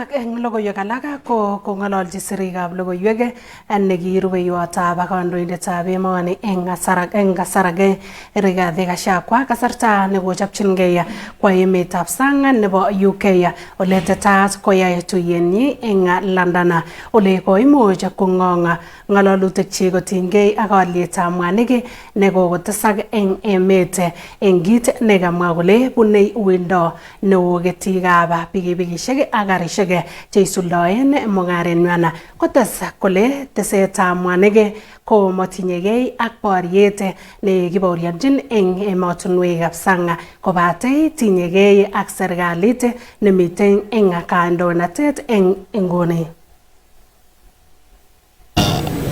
ak eng logoiwek alak ko ng'ololchi sirikab logoiwek neki rubeiwotab kandoindetab emoni eng kasar age Rigathi Gachagua kasarta nekochopchingei kwa emetab sang nebo UK ole tetat koyai tuiyenyi eng London ole koimuch kong'ong ng'ololutik chi kotinygei ak olietab mwanik nekokotesak eng emet eng kit nekamwa kole bunei uindo neo ketikab pikipikishek ak garishek cheisuldoen mung'arenywan kotes kole tesetab mwanik ko matinyegei ak boriet nekibaorionjin eng emotinwekab sang kobate tinyegei ak serikalit nemiten eng kandoinatet eng inguni.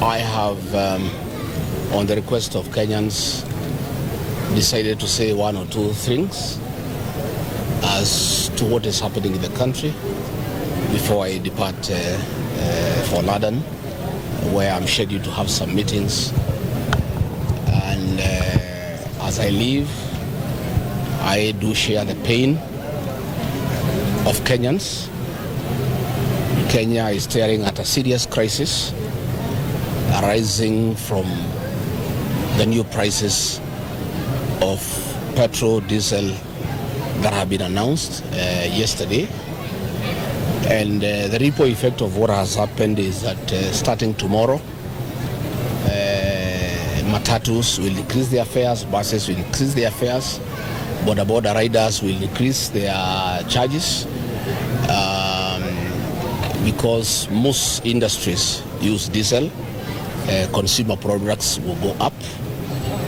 I have, on the request of Kenyans, decided to say one or two things as to what is happening in the country before I depart for London, where I'm scheduled to have some meetings. And as I leave, I do share the pain of Kenyans. Kenya is staring at a serious crisis arising from the new prices of petrol, diesel that have been announced yesterday. And the ripple effect of what has happened is that starting tomorrow, matatus will increase their fares, buses will increase their fares, border riders will increase their charges because most industries use diesel. Consumer products will go up,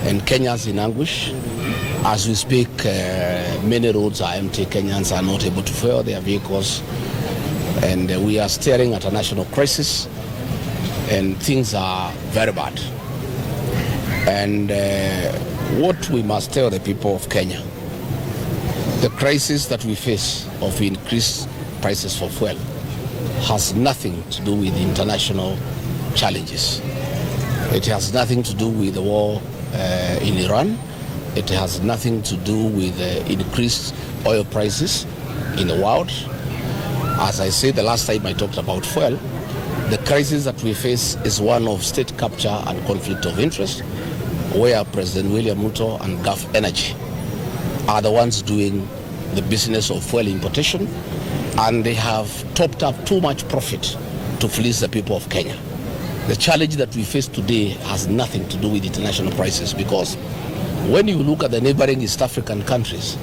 and Kenyans in anguish. As we speak, many roads are empty. Kenyans are not able to fuel their vehicles, and we are staring at a national crisis, and things are very bad. And what we must tell the people of Kenya, the crisis that we face of increased prices for fuel has nothing to do with international challenges. It has nothing to do with the war in Iran. It has nothing to do with increased oil prices in the world. As I said the last time I talked about fuel, the crisis that we face is one of state capture and conflict of interest, where President William Ruto and Gulf Energy are the ones doing the business of fuel importation, and they have topped up too much profit to fleece the people of Kenya. The challenge that we face today has nothing to do with international prices, because when you look at the neighboring East African countries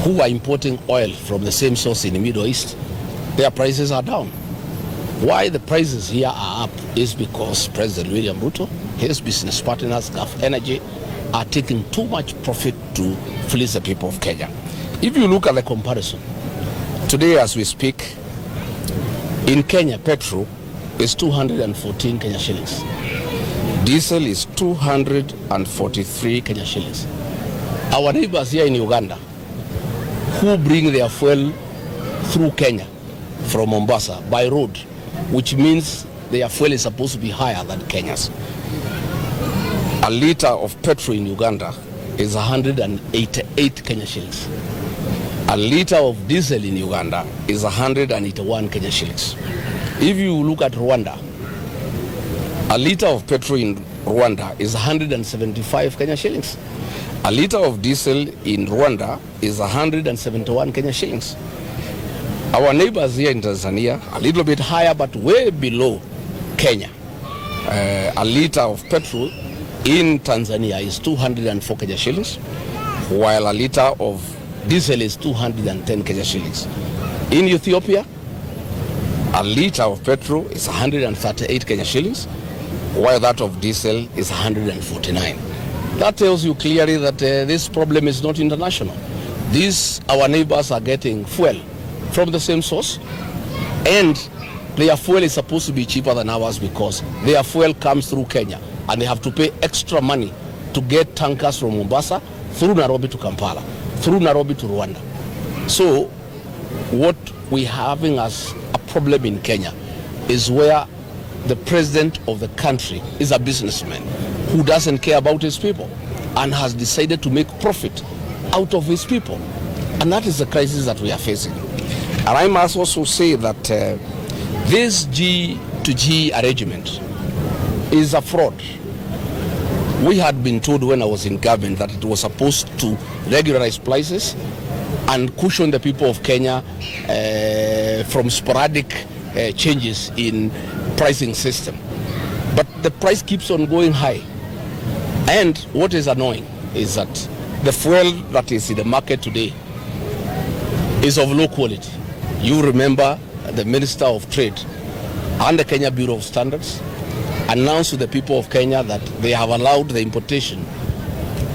who are importing oil from the same source in the Middle East, their prices are down. Why the prices here are up is because President William Ruto, his business partners, Gulf Energy, are taking too much profit to fleece the people of Kenya. If you look at the comparison, today as we speak, in Kenya, petrol is 214 Kenya shillings. Diesel is 243 Kenya shillings. Our neighbors here in Uganda, who bring their fuel through Kenya from Mombasa by road, which means their fuel is supposed to be higher than Kenya's. A liter of petrol in Uganda is 188 Kenya shillings. A liter of diesel in Uganda is 181 Kenya shillings. If you look at Rwanda, a liter of petrol in Rwanda is 175 Kenya shillings. A liter of diesel in Rwanda is 171 Kenya shillings. Our neighbors here in Tanzania, a little bit higher but way below Kenya. A liter of petrol in Tanzania is 204 Kenya shillings, while a liter of diesel is 210 Kenya shillings. In Ethiopia, a liter of petrol is 138 Kenya shillings, while that of diesel is 149. That tells you clearly that this problem is not international. Our neighbors are getting fuel from the same source, and their fuel is supposed to be cheaper than ours because their fuel comes through Kenya, and they have to pay extra money to get tankers from Mombasa through Nairobi to Kampala, through Nairobi to Rwanda. So what we're having as a problem in Kenya is where the president of the country is a businessman who doesn't care about his people and has decided to make profit out of his people. And that is the crisis that we are facing. And I must also say that this G to G arrangement is a fraud. We had been told when I was in government that it was supposed to regularize prices and cushion the people of Kenya from sporadic changes in pricing system. But the price keeps on going high. And what is annoying is that the fuel that is in the market today is of low quality. You remember the Minister of Trade and the Kenya Bureau of Standards announced to the people of Kenya that they have allowed the importation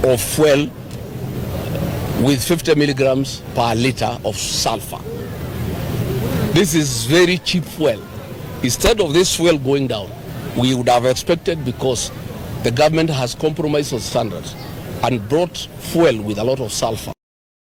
of fuel with 50 milligrams per liter of sulfur. This is very cheap fuel. Instead of this fuel going down, we would have expected, because the government has compromised on standards and brought fuel with a lot of sulfur,